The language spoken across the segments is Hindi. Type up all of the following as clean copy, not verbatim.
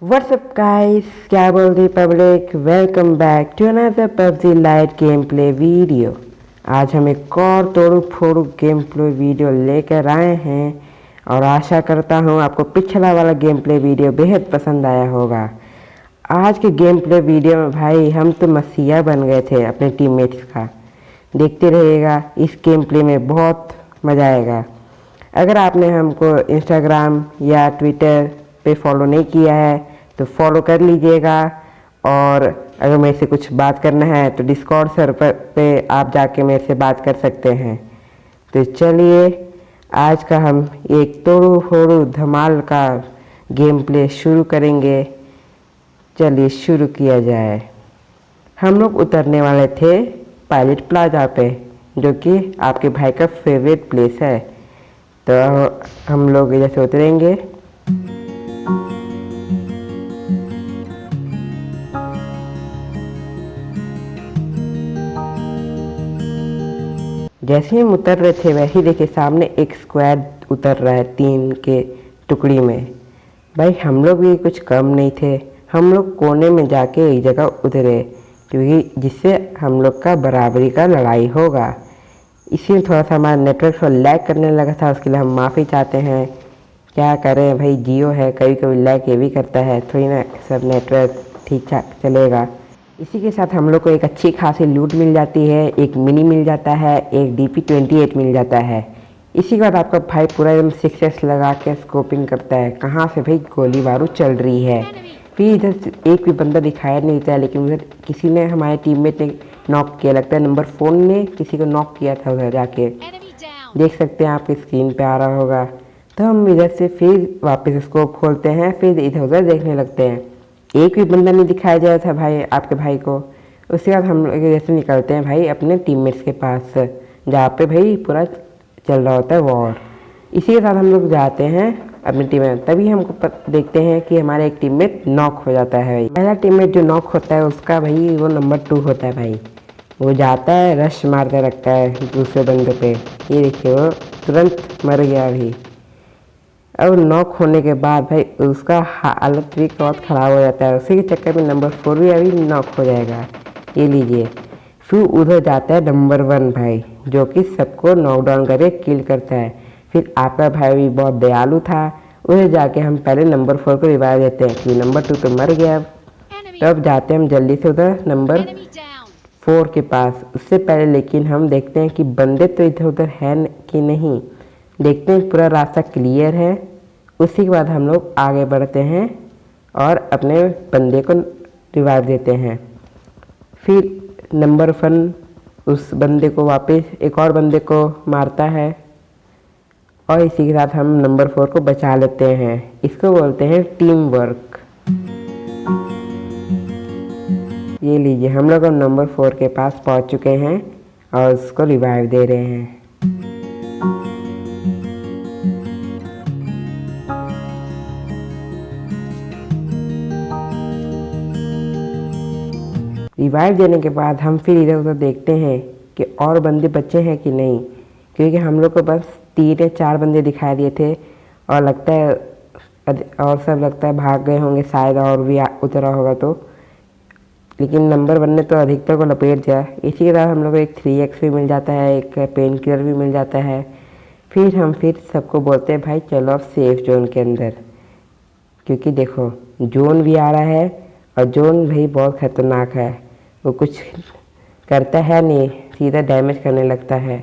What's up guys, क्या बोल रही public. Welcome back to another PUBG lite gameplay video. आज हम एक और तोड़ू फोड़ू गेम प्ले वीडियो लेकर आए हैं और आशा करता हूँ आपको पिछला वाला गेम प्ले वीडियो बेहद पसंद आया होगा। आज के गेम प्ले वीडियो में भाई हम तो मसीहा बन गए थे अपने टीममेट्स का। देखते रहिएगा, इस गेम प्ले में बहुत मज़ा आएगा। अगर आपने हमको इंस्टाग्राम या ट्विटर पे फॉलो नहीं किया है तो फॉलो कर लीजिएगा, और अगर मेरे से कुछ बात करना है तो डिस्कॉर्ड सर्वर पे आप जाके मेरे से बात कर सकते हैं। तो चलिए आज का हम एक तोड़ू फोड़ू धमाल का गेम प्ले शुरू करेंगे। चलिए शुरू किया जाए। हम लोग उतरने वाले थे पायलट प्लाजा पे, जो कि आपके भाई का फेवरेट प्लेस है। तो हम लोग जैसे उतरेंगे, जैसे ही हम उतर रहे थे वैसे ही देखिए सामने एक स्क्वाड उतर रहा है 3 के टुकड़ी में। भाई हम लोग भी कुछ कम नहीं थे, हम लोग कोने में जाके एक जगह उतरे, क्योंकि जिससे हम लोग का बराबरी का लड़ाई होगा। इसी थोड़ा सा हमारा नेटवर्क को लैग करने लगा था, उसके लिए हम माफ़ी चाहते हैं। क्या करें भाई, जियो है, कभी कभी लैग ये भी करता है, थोड़ी ना सब नेटवर्क ठीक ठाक चलेगा। इसी के साथ हम लोग को एक अच्छी खासी लूट मिल जाती है, एक मिनी मिल जाता है, एक DP28 मिल जाता है। इसी के बाद आपका भाई पूरा एकदम 6S लगा के स्कोपिंग करता है, कहाँ से भाई गोली बारूद चल रही है। फिर इधर एक भी बंदा दिखाया नहीं देता है, लेकिन उधर किसी ने, हमारे टीममेट ने नॉक किया, लगता है नंबर 4 ने किसी को नॉक किया था उधर जाके, देख सकते हैं आपकी स्क्रीन पे आ रहा होगा। तो हम इधर से फिर वापस स्कोप खोलते हैं, फिर इधर उधर देखने लगते हैं। एक भी बंदा नहीं दिखाया जा रहा था भाई आपके भाई को। उसके बाद हम लोग जैसे निकलते हैं भाई अपने टीममेट्स के पास, जहाँ पे भाई पूरा चल रहा होता है वॉर। इसी के साथ हम लोग जाते हैं अपनी टीम में, तभी हमको देखते हैं कि हमारा एक टीममेट नॉक हो जाता है। भाई पहला टीममेट जो नॉक होता है उसका भाई वो नंबर 2 होता है भाई। वो जाता है रश मारते रखता है दूसरे बंदे पे, ये देखिए वो तुरंत मर गया भी। अब नॉक होने के बाद भाई उसका हालत भी बहुत ख़राब हो जाता है, उसी के चक्कर में नंबर 4 भी अभी नॉक हो जाएगा। ये लीजिए। फिर उधर जाता है नंबर 1 भाई, जो कि सबको नॉकडाउन करके किल करता है। फिर आपका भाई भी बहुत दयालु था, उधर जाके हम पहले नंबर 4 को रिवाइव देते हैं कि नंबर 2 तो मर गया। तब जाते हैं हम जल्दी से उधर नंबर 4 के पास। उससे पहले लेकिन हम देखते हैं कि बंदे तो इधर उधर हैं कि नहीं, देखते हैं पूरा रास्ता क्लियर है। उसी के बाद हम लोग आगे बढ़ते हैं और अपने बंदे को रिवाइव देते हैं। फिर नंबर 1 उस बंदे को वापस एक और बंदे को मारता है, और इसी के साथ हम नंबर 4 को बचा लेते हैं। इसको बोलते हैं टीम वर्क। ये लीजिए, हम लोग अब नंबर 4 के पास पहुंच चुके हैं और उसको रिवाइव दे रहे हैं। रिवाइव देने के बाद हम फिर इधर उधर देखते हैं कि और बंदे बचे हैं कि नहीं, क्योंकि हम लोग को बस 3 या 4 बंदे दिखाई दिए थे, और लगता है और सब लगता है भाग गए होंगे शायद, और भी उतरा होगा तो। लेकिन नंबर 1 ने तो अधिकतर को लपेट दिया। इसी के साथ हम लोग को एक 3x भी मिल जाता है, एक पेन किलर भी मिल जाता है। फिर हम सबको बोलते हैं भाई चलो अब सेफ जोन के अंदर, क्योंकि देखो जोन भी आ रहा है, और जोन भाई बहुत ख़तरनाक है, वो कुछ करता है नहीं, सीधा डैमेज करने लगता है।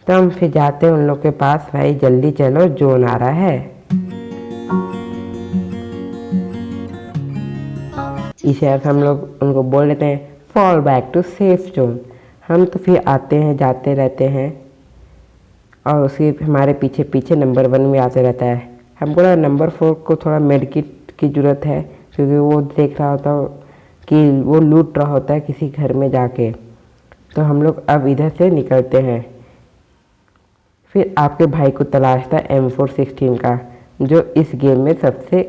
तो हम फिर जाते हैं उन लोग के पास, भाई जल्दी चलो जोन आ रहा है। इसे हम लोग उनको बोल देते हैं fall back to safe zone. हम तो फिर आते हैं जाते रहते हैं, और उसके हमारे पीछे पीछे नंबर 1 भी आते रहता है। हमको ना नंबर 4 को थोड़ा मेडिकिट की ज़रूरत है, क्योंकि वो देख रहा होता कि वो लूट रहा होता है किसी घर में जाके। तो हम लोग अब इधर से निकलते हैं। फिर आपके भाई को तलाशता है M416 का, जो इस गेम में सबसे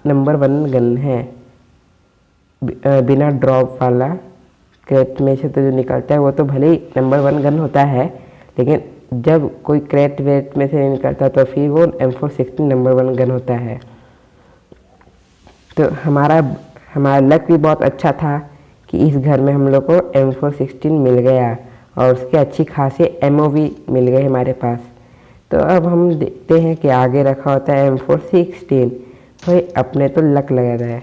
नंबर 1 गन है, बिना ड्रॉप वाला। क्रेट में से तो जो निकलता है वो तो भले ही नंबर 1 गन होता है, लेकिन जब कोई क्रेट वेट में से निकलता तो फिर वो M416 नंबर 1 गन होता है। तो हमारा हमारा लक भी बहुत अच्छा था कि इस घर में हम लोग को M416 मिल गया और उसके अच्छी खासी एमओ भी मिल गए हमारे पास। तो अब हम देखते हैं कि आगे रखा होता है M416। भाई अपने तो लक लगा रहा है।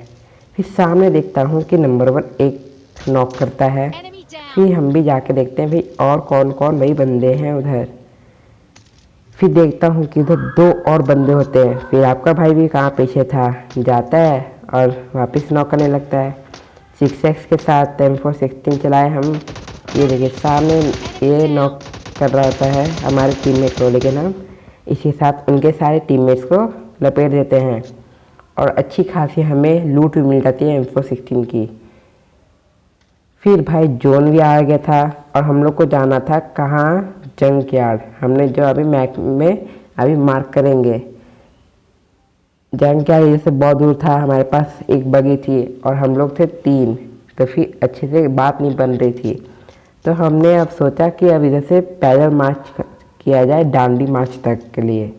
फिर सामने देखता हूँ कि नंबर 1 एक नॉक करता है। फिर हम भी जाके देखते हैं भाई और कौन कौन भाई बंदे हैं उधर। फिर देखता हूँ कि उधर 2 और बंदे होते हैं। फिर आपका भाई भी कहाँ पीछे था, जाता है और वापस नॉक करने लगता है। 6x के साथ M416 चलाए हम। ये देखिए सामने ये नॉक कर रहा होता है हमारे टीममेट को, लेकिन हम इसी साथ उनके सारे टीममेट्स को लपेट देते हैं और अच्छी खासी हमें लूट भी मिल जाती है M416 की। फिर भाई जोन भी आ गया था और हम लोग को जाना था कहाँ, जंक यार्ड। हमने जो अभी मैप में अभी मार्क करेंगे। जंक यार्ड जैसे बहुत दूर था, हमारे पास एक बगी थी और हम लोग थे 3, तो फिर अच्छे से बात नहीं बन रही थी। तो हमने अब सोचा कि अब इधर से पैदल मार्च किया जाए डांडी मार्च तक के लिए।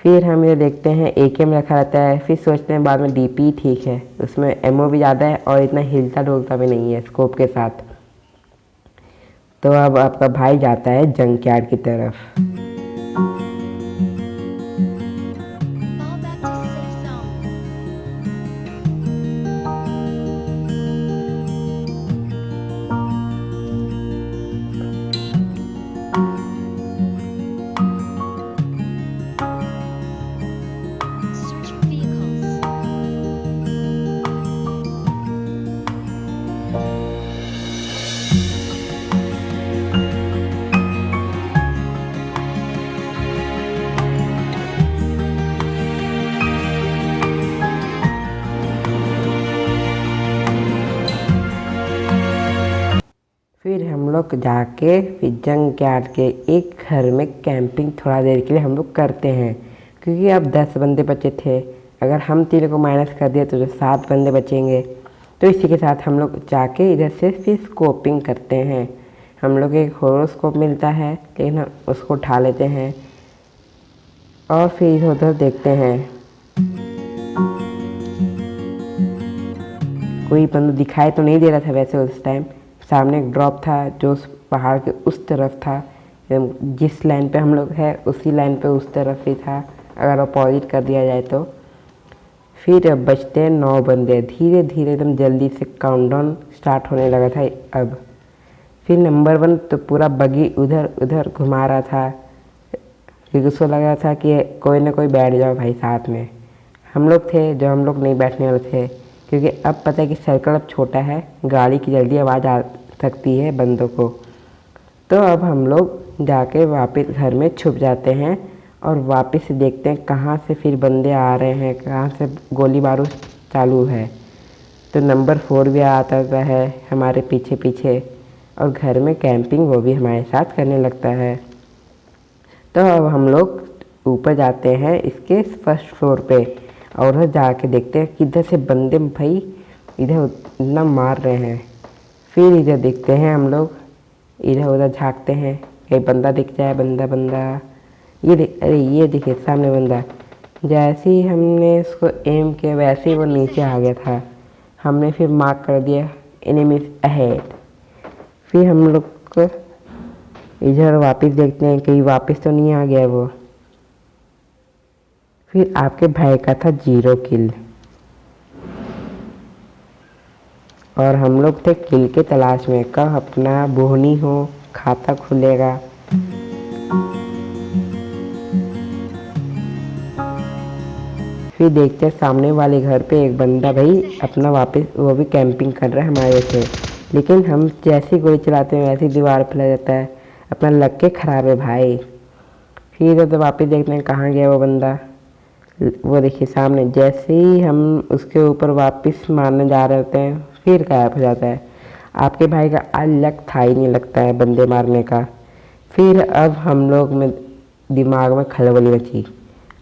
फिर हम ये देखते हैं AKM रखा रहता है। फिर सोचते हैं बाद में DP ठीक है, उसमें एमओ भी ज़्यादा है और इतना हिलता डुलता भी नहीं है स्कोप के साथ। तो अब आपका भाई जाता है जंक यार्ड की तरफ। फिर हम लोग जाके फिर जंक यार्ड के एक घर में कैंपिंग थोड़ा देर के लिए हम लोग करते हैं, क्योंकि अब 10 बंदे बचे थे। अगर हम 3 को माइनस कर दिए तो जो 7 बंदे बचेंगे। तो इसी के साथ हम लोग जाके इधर से फिर स्कोपिंग करते हैं। हम लोग एक होरोस्कोप मिलता है, लेकिन हम उसको उठा लेते हैं और फिर इधर उधर देखते हैं। कोई बंदा दिखाई तो नहीं दे रहा था वैसे उस टाइम। सामने एक ड्रॉप था जो उस पहाड़ के उस तरफ था। जिस लाइन पे हम लोग है उसी लाइन पे उस तरफ ही था, अगर अपोजिट कर दिया जाए तो। फिर अब बचते हैं 9 बंदे। धीरे धीरे एकदम जल्दी से काउंटडाउन स्टार्ट होने लगा था अब। फिर नंबर 1 तो पूरा बगी उधर उधर घुमा रहा था, क्योंकि उसको लग रहा था कि कोई ना कोई बैठ जाओ भाई साथ में। हम लोग थे जो हम लोग नहीं बैठने वाले थे, क्योंकि अब पता है कि सर्कल अब छोटा है, गाड़ी की जल्दी आवाज़ आ सकती है बंदों को। तो अब हम लोग जाके वापस घर में छुप जाते हैं और वापस देखते हैं कहाँ से फिर बंदे आ रहे हैं, कहाँ से गोली बारूद चालू है। तो नंबर 4 भी आता है हमारे पीछे पीछे और घर में कैंपिंग वो भी हमारे साथ करने लगता है। तो अब हम लोग ऊपर जाते हैं इसके फर्स्ट फ्लोर पे और उधर जाके देखते हैं कि इधर से बंदे भाई इधर इतना मार रहे हैं। फिर इधर देखते हैं हम लोग, इधर उधर झांकते हैं कहीं बंदा दिख जाए। बंदा ये देख, अरे ये देखिए सामने बंदा। जैसे ही हमने उसको एम किया वैसे ही वो नीचे आ गया था। हमने फिर मार्क कर दिया एनिमीज अहेड। फिर हम लोग को इधर वापस देखते हैं कहीं वापस तो नहीं आ गया वो। फिर आपके भाई का था 0 किल और हम लोग थे किल के तलाश में, कब अपना बोहनी हो खाता खुलेगा। फिर देखते हैं सामने वाले घर पे एक बंदा भाई अपना वापस वो भी कैंपिंग कर रहा है हमारे से, लेकिन हम जैसी गोली चलाते हैं वैसी दीवार पर लग जाता है। अपना लग के खराब है भाई। फिर तो वापस देखते हैं कहाँ गया वो बंदा। वो देखिए सामने। जैसे ही हम उसके ऊपर वापस मारने जा रहे होते हैं फिर गायब हो जाता है। आपके भाई का आज लक था ही नहीं लगता है बंदे मारने का। फिर अब हम लोग में दिमाग में खलबली मची।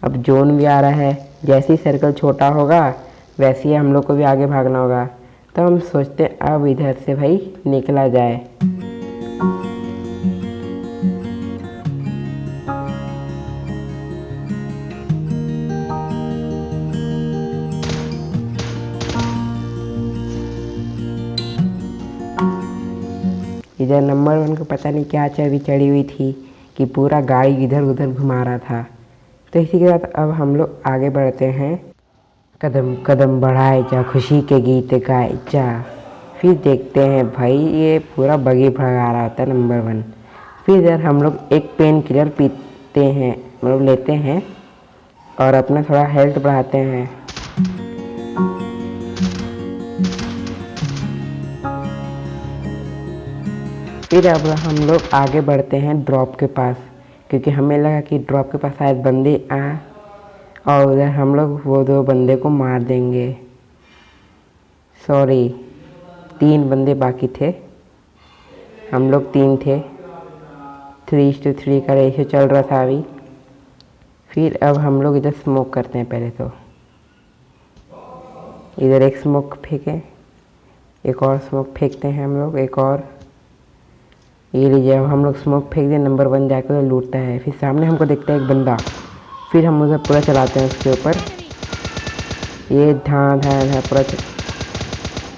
अब जोन भी आ रहा है, जैसे ही सर्कल छोटा होगा वैसे ही हम लोग को भी आगे भागना होगा। तो हम सोचते हैं अब इधर से भाई निकला जाए। इधर नंबर 1 को पता नहीं क्या चर्बी चढ़ी हुई थी कि पूरा गाड़ी इधर उधर घुमा रहा था। तो इसी के साथ अब हम लोग आगे बढ़ते हैं। कदम कदम बढ़ाए जा, खुशी के गीत गाए जा। फिर देखते हैं भाई ये पूरा बगी भगा रहा होता है नंबर 1। फिर इधर हम लोग एक पेन किलर पीते हैं, मतलब लेते हैं और अपना थोड़ा हेल्थ बढ़ाते हैं। फिर अब हम लोग आगे बढ़ते हैं ड्रॉप के पास, क्योंकि हमें लगा कि ड्रॉप के पास शायद बंदे आए और उधर हम लोग वो 2 बंदे को मार देंगे। सॉरी, 3 बंदे बाकी थे, हम लोग 3 थे। 3:3 का रेशियो चल रहा था अभी। फिर अब हम लोग इधर स्मोक करते हैं। पहले तो इधर एक स्मोक फेंके, एक और स्मोक फेंकते हैं हम लोग, एक और। ये लीजिए, अब हम लोग स्मोक फेंक दें, नंबर 1 जाकर उधर लूटता है। फिर सामने हमको देखता है एक बंदा, फिर हम उधर पूरा चलाते हैं उसके ऊपर। ये धा धा धा पूरा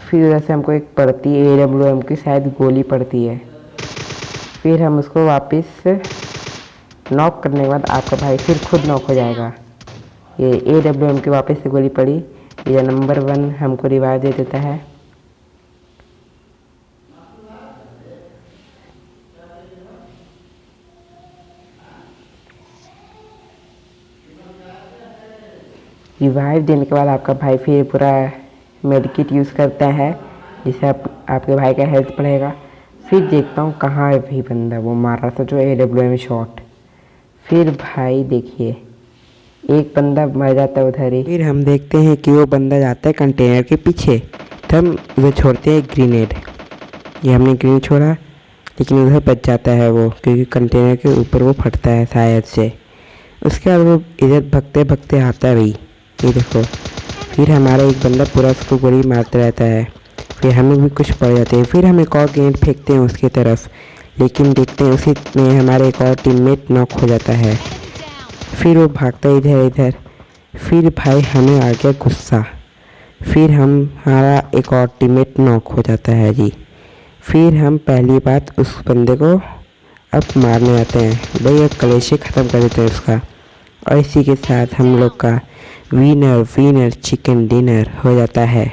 फिर उधर से हमको एक पड़ती है AWM की शायद गोली पड़ती है। फिर हम उसको वापस नॉक करने के बाद आपका भाई फिर खुद नॉक हो जाएगा। ये AWM की वापस से गोली पड़ी, ये नंबर 1 हमको रिवाइव दे देता है। रिवाइव देने के बाद आपका भाई फिर पूरा मेडिकिट यूज़ करता है, जिससे आपके भाई का हेल्थ बढ़ेगा। फिर देखता हूँ कहाँ है भी बंदा, वो मार रहा था जो AWM शॉट। फिर भाई देखिए एक बंदा मर जाता है उधर ही। फिर हम देखते हैं कि वो बंदा जाता है कंटेनर के पीछे, तो हम उधर छोड़ते हैं ग्रेनेड। ये हमने ग्रेनेड छोड़ा, लेकिन उधर बच जाता है वो, क्योंकि कंटेनर के ऊपर वो फटता है शायद से। उसके बाद वो इधर भगते भगते आता है भाई, ये देखो। फिर हमारा एक बंदा पूरा उसको गोली मारता रहता है, फिर हमें भी कुछ पड़ जाते हैं। फिर हम एक और ग्रेनेड फेंकते हैं उसकी तरफ, लेकिन देखते हैं उसी में हमारे एक और टीममेट नॉक हो जाता है। फिर वो भागता है इधर इधर। फिर भाई हमें आ गया गुस्सा, फिर हमारा एक और टीममेट नॉक हो जाता है जी। फिर हम पहली बात उस बंदे को अब मारने आते हैं भाई, अब कलेशे ख़त्म कर देते हैं उसका। और इसी के साथ हम लोग का विनर विनर चिकन डिनर हो जाता है।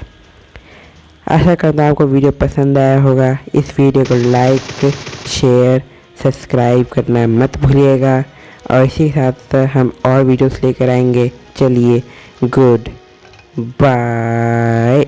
आशा करता हूँ आपको वीडियो पसंद आया होगा। इस वीडियो को लाइक शेयर सब्सक्राइब करना मत भूलिएगा, और इसी के साथ हम और वीडियोस लेकर आएंगे। चलिए, गुड बाय।